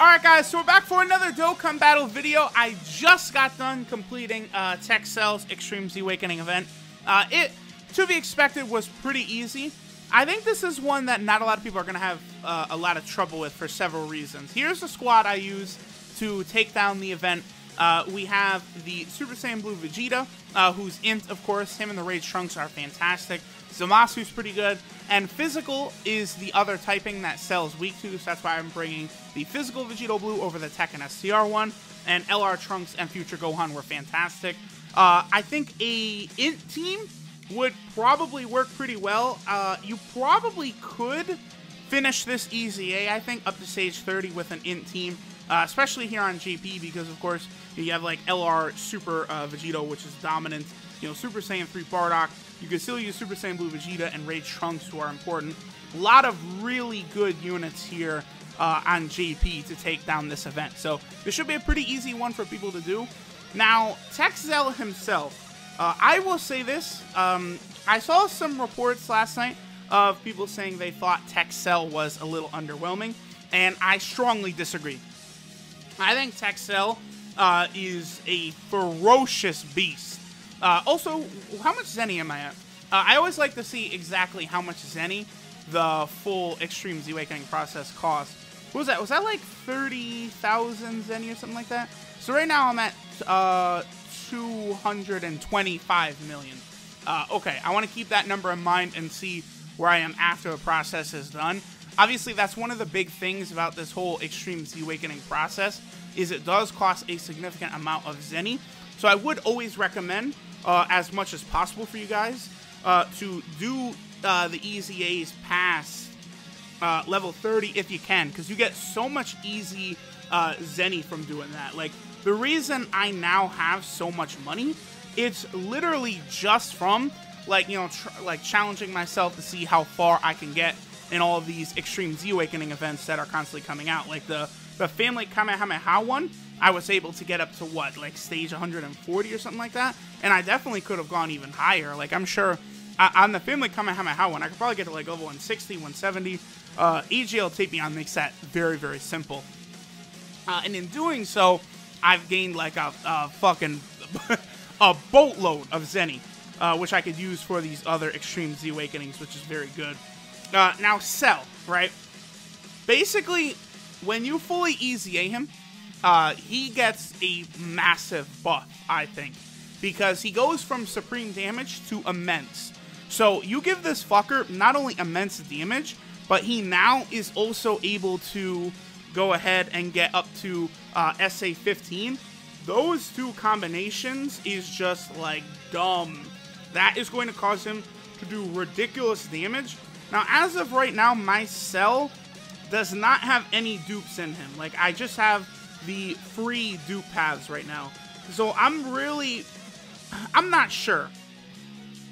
Alright guys, so we're back for another Dokkan Battle video. I just got done completing TEQ's Extreme Z Awakening event. It, to be expected, was pretty easy. I think this is one that not a lot of people are going to have a lot of trouble with for several reasons. Here's the squad I use to take down the event. We have the Super Saiyan Blue Vegeta, who's Int, of course. Him and the Rage Trunks are fantastic. Zamasu's pretty good. And Physical is the other typing that Cell's weak to, so that's why I'm bringing the Physical Vegito Blue over the TEQ and STR one. And LR Trunks and Future Gohan were fantastic. I think a Int team would probably work pretty well. You probably could finish this easy, I think, up to stage 30 with an Int team. Especially here on JP, because of course you have like LR Super Vegito, which is dominant. You know, Super Saiyan 3 Bardock. You can still use Super Saiyan Blue Vegeta and Rage Trunks, who are important. A lot of really good units here on JP to take down this event. So this should be a pretty easy one for people to do. Now, TEQ himself, I will say this. I saw some reports last night of people saying they thought TEQ was a little underwhelming, and I strongly disagree. I think TEQ is a ferocious beast. Also, how much Zenny am I at? I always like to see exactly how much Zenny the full Extreme Z Awakening process cost. What was that? Was that like 30,000 Zenny or something like that? So right now I'm at 225 million. Okay, I want to keep that number in mind and see where I am after the process is done. Obviously, that's one of the big things about this whole Extreme Z Awakening process, is it does cost a significant amount of Zenny. So I would always recommend, as much as possible for you guys, to do the Easy A's past level 30 if you can, because you get so much easy Zenny from doing that. Like, the reason I now have so much money, it's literally just from, like, you know, like challenging myself to see how far I can get in all of these Extreme Z Awakening events that are constantly coming out. Like the Family Kamehameha one, I was able to get up to what, like stage 140 or something like that, and I definitely could have gone even higher. Like, I'm sure on the Family Kamehameha one, I could probably get to like level 160, 170. EGL Tapion makes that very, very simple. And in doing so, I've gained like a fucking a boatload of Zenny, which I could use for these other Extreme Z Awakenings, which is very good. Now, Cell, right? Basically, when you fully Easy A him, he gets a massive buff, I think, because he goes from Supreme Damage to Immense. So you give this fucker not only immense damage, but he now is also able to go ahead and get up to SA 15. Those two combinations is just like dumb. That is going to cause him to do ridiculous damage. Now, as of right now, my Cell does not have any dupes in him. Like, I just have the free dupe paths right now. So I'm not sure.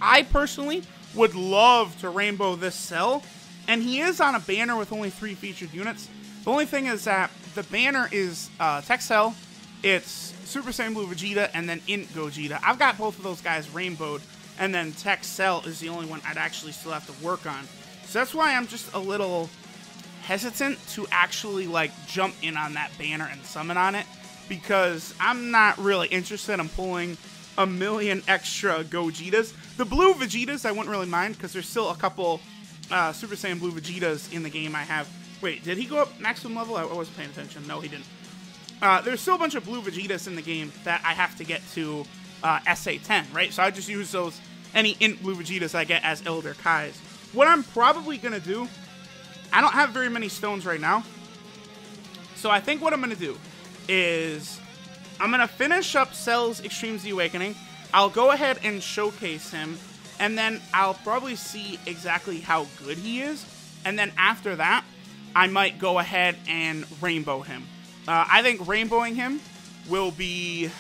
I personally would love to rainbow this Cell, and he is on a banner with only 3 featured units. The only thing is that the banner is TEQ, it's Super Saiyan Blue Vegeta, and then Int Gogeta. I've got both of those guys rainbowed, and then TEQ is the only one I'd actually still have to work on. So that's why I'm just a little hesitant to actually like jump in on that banner and summon on it, because I'm not really interested in pulling a million extra Gogetas. The Blue Vegetas I wouldn't really mind, because there's still a couple Super Saiyan Blue Vegetas in the game I have. Wait, did he go up maximum level? I wasn't paying attention. No, he didn't. There's still a bunch of Blue Vegetas in the game that I have to get to SA 10, right? So I just use those, any Int Blue Vegetas I get as Elder Kais. What I'm probably going to do, I don't have very many stones right now, so I think what I'm going to do is I'm going to finish up Cell's Extreme Z Awakening. I'll go ahead and showcase him, and then I'll probably see exactly how good he is, and then after that, I might go ahead and rainbow him. I think rainbowing him will be...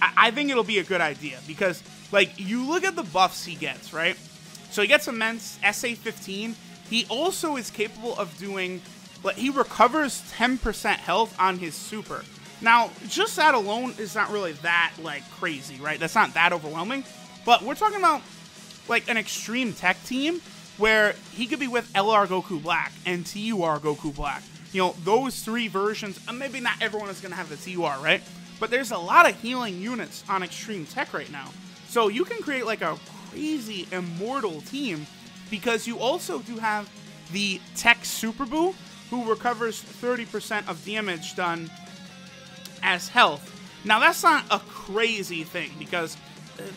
I think it'll be a good idea, because, like, you look at the buffs he gets, right? So he gets Immense, SA 15. He also is capable of doing, like, he recovers 10% health on his super. Now, just that alone is not really that, like, crazy, right? That's not that overwhelming. But we're talking about, like, an Extreme TEQ team where he could be with LR Goku Black and TUR Goku Black. you know, those 3 versions, and maybe not everyone is going to have the TUR, right? But there's a lot of healing units on Extreme Tech right now. So you can create like a crazy immortal team, because you also do have the Tech Super Boo, who recovers 30% of damage done as health. Now, that's not a crazy thing, because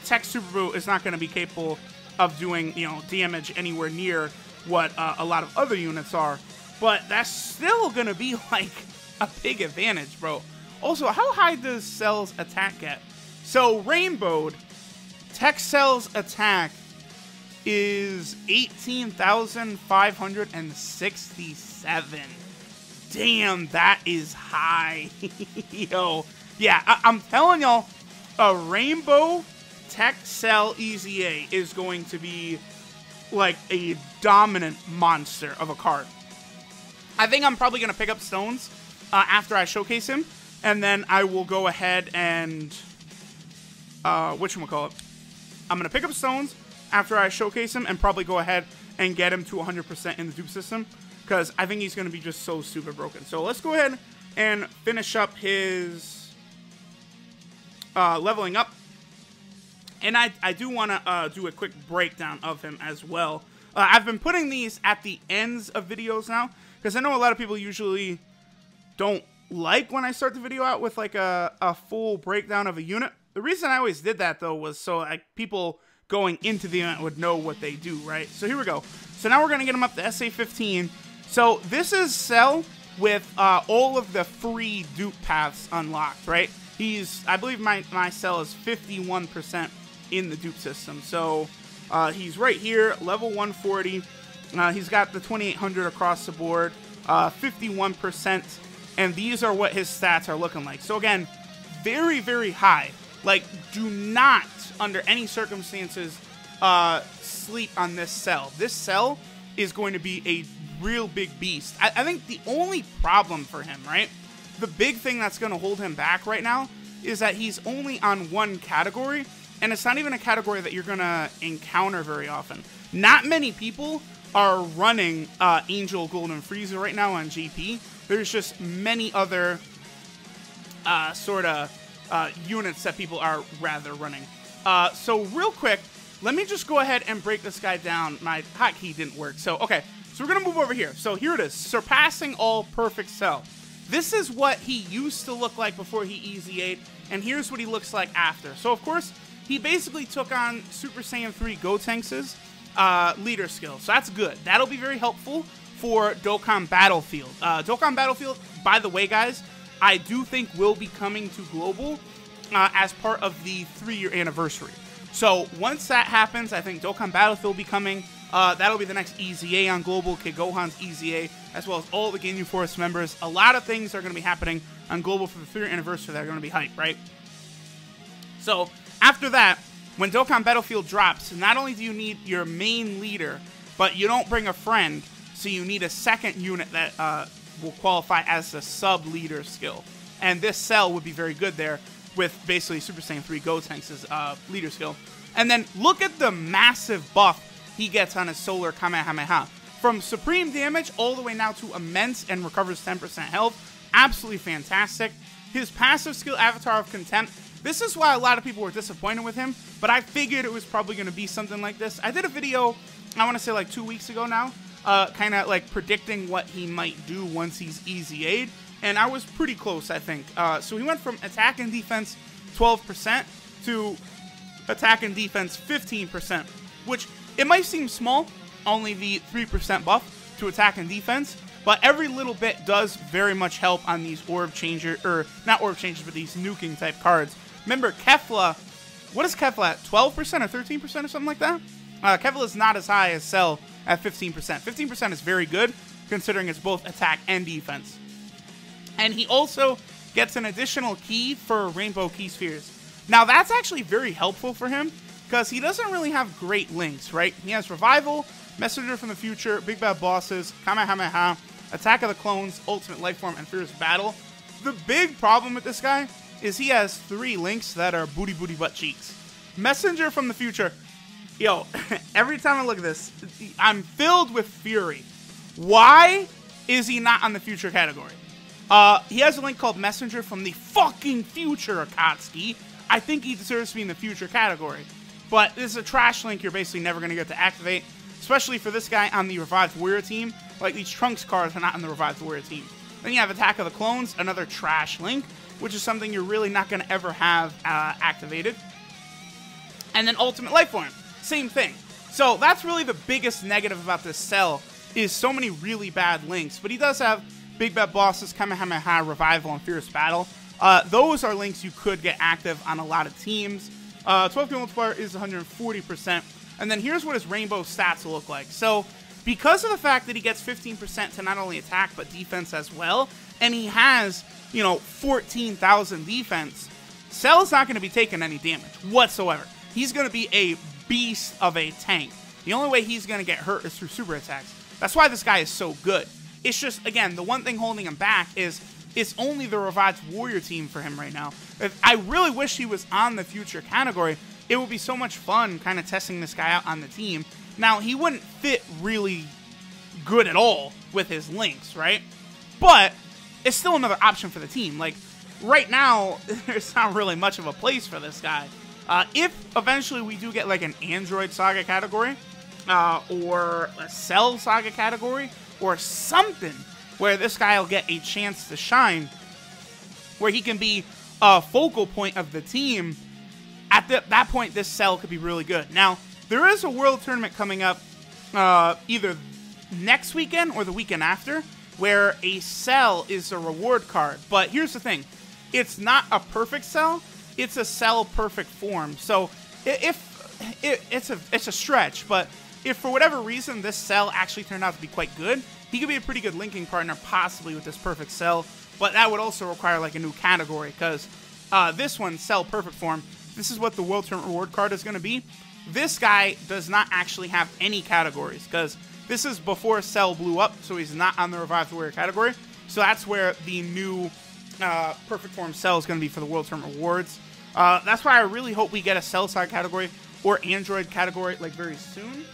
Tech Super Boo is not going to be capable of doing, you know, damage anywhere near what a lot of other units are. But that's still going to be, like, a big advantage, bro. Also, how high does Cell's attack get? So, Rainbowed, Tech Cell's attack is 18,567. Damn, that is high. Yo. Yeah, I'm telling y'all, a Rainbow Tech Cell EZA is going to be like a dominant monster of a card. I think I'm probably going to pick up Stones after I showcase him, and then I will go ahead and whatchamacallit? I'm going to pick up Stones after I showcase him and probably go ahead and get him to 100% in the dupe system, because I think he's going to be just so super broken. So let's go ahead and finish up his leveling up. And I do want to do a quick breakdown of him as well. I've been putting these at the ends of videos now, because I know a lot of people usually don't like when I start the video out with like a full breakdown of a unit. The reason I always did that, though, was so like people going into the event would know what they do, right? So here we go. So now we're going to get him up to SA15. So this is Cell with all of the free dupe paths unlocked, right? I believe my Cell is 51% in the dupe system. So he's right here, level 140. He's got the 2800 across the board, 51%. And these are what his stats are looking like. So again, very, very high. Like, do not, under any circumstances, sleep on this Cell. This Cell is going to be a real big beast. I think the only problem for him, right? The big thing that's going to hold him back right now is that he's only on one category, and it's not even a category that you're going to encounter very often. Not many people are running Angel Golden Frieza right now on GP. There's just many other units that people are rather running. So real quick, let me just go ahead and break this guy down. My hotkey didn't work. So, okay. So we're going to move over here. So here it is. Surpassing All Perfect Cell. This is what he used to look like before he EZA'd, and here's what he looks like after. So, of course, he basically took on Super Saiyan 3 Gotenks' leader skill. So that's good. That'll be very helpful for Dokkan Battlefield. Dokkan Battlefield, by the way, guys, I do think will be coming to Global as part of the 3-year anniversary. So once that happens, I think Dokkan Battlefield will be coming. That'll be the next EZA on Global, Kid Gohan's EZA, as well as all the Ginyu Force members. A lot of things are going to be happening on Global for the 3-year anniversary that are going to be hype, right? So after that, when Dokkan Battlefield drops, not only do you need your main leader, but you don't bring a friend, so you need a second unit that will qualify as the sub-leader skill. And this Cell would be very good there with basically Super Saiyan 3 Gotenks' leader skill. And then look at the massive buff he gets on his Solar Kamehameha. From supreme damage all the way now to immense and recovers 10% health. Absolutely fantastic. His passive skill, Avatar of Contempt. This is why a lot of people were disappointed with him, but I figured it was probably going to be something like this. I did a video, I want to say like 2 weeks ago now, kind of like predicting what he might do once he's EZA'd, and I was pretty close, I think. So he went from attack and defense 12% to attack and defense 15%, which it might seem small, only the 3% buff to attack and defense, but every little bit does very much help on these orb changer, or not orb changers, but these nuking type cards. Remember, Kefla, what is Kefla at? 12% or 13% or something like that? Kefla is not as high as Cell at 15%. 15% is very good, considering it's both attack and defense. And he also gets an additional key for Rainbow Key Spheres. Now, that's actually very helpful for him, because he doesn't really have great links, right? He has Revival, Messenger from the Future, Big Bad Bosses, Kamehameha, Attack of the Clones, Ultimate Lifeform, and Fierce Battle. The big problem with this guy is he has 3 links that are booty booty butt cheeks. Messenger from the Future. Yo, every time I look at this, I'm filled with fury. Why is he not on the future category? He has a link called Messenger from the fucking future, Akatsuki. I think he deserves to be in the future category. But this is a trash link you're basically never going to get to activate, especially for this guy on the Revived Warrior team. Like, these Trunks cards are not on the Revived Warrior team. Then you have Attack of the Clones, another trash link, which is something you're really not going to ever have activated. And then Ultimate Lifeform, same thing. So that's really the biggest negative about this cell, is so many really bad links. But he does have Big Bad Bosses, Kamehameha, Revival, and Fierce Battle. Those are links you could get active on a lot of teams. 12 multiplier is 140%. And then here's what his rainbow stats will look like. So because of the fact that he gets 15% to not only attack but defense as well, and he has, you know, 14,000 defense, Cell's not going to be taking any damage whatsoever. He's going to be a beast of a tank. The only way he's going to get hurt is through super attacks. That's why this guy is so good. It's just, again, the one thing holding him back is it's only the Revived Warrior team for him right now. I really wish he was on the future category. It would be so much fun kind of testing this guy out on the team. Now, he wouldn't fit really good at all with his links, right? But it's still another option for the team. Like, right now, there's not really much of a place for this guy. If eventually we do get like an Android Saga category, or a Cell Saga category, or something where this guy will get a chance to shine, where he can be a focal point of the team, at that point, this Cell could be really good. Now, there is a World Tournament coming up either next weekend or the weekend after, where a Cell is a reward card. But here's the thing. It's not a perfect Cell. It's a Cell perfect form. So it's a stretch, but if for whatever reason this Cell actually turned out to be quite good, he could be a pretty good linking partner possibly with this perfect Cell. But that would also require like a new category, because this one, Cell perfect form, this is what the World Tournament reward card is going to be. This guy does not actually have any categories, because this is before Cell blew up, so he's not on the Revived Warrior category. So that's where the new perfect form Cell is going to be for the World Tournament rewards. That's why I really hope we get a Cell side category or Android category like very soon.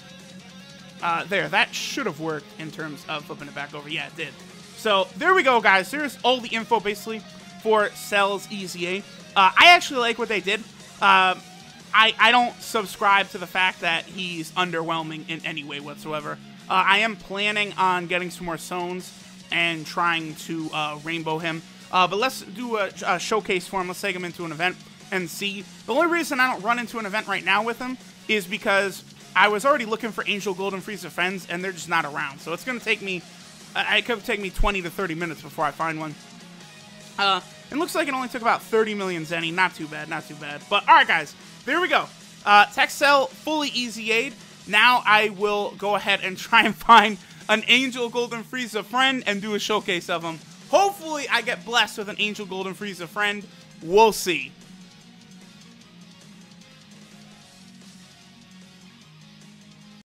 There, that should have worked in terms of flipping it back over. Yeah, it did. So there we go, guys. There's all the info basically for Cell's EZA. I actually like what they did. I don't subscribe to the fact that he's underwhelming in any way whatsoever. I am planning on getting some more zones and trying to rainbow him. But let's do a showcase for him. Let's take him into an event and see. The only reason I don't run into an event right now with him is because I was already looking for Angel Golden Frieza friends, and they're just not around. So it's going to take me, it could take me 20 to 30 minutes before I find one. It looks like it only took about 30 million Zenny. Not too bad, not too bad. But, alright guys, there we go. Tech Cell fully EZA'd. Now I will go ahead and try and find an Angel Golden Frieza friend and do a showcase of him. Hopefully I get blessed with an Angel Golden Frieza friend. We'll see.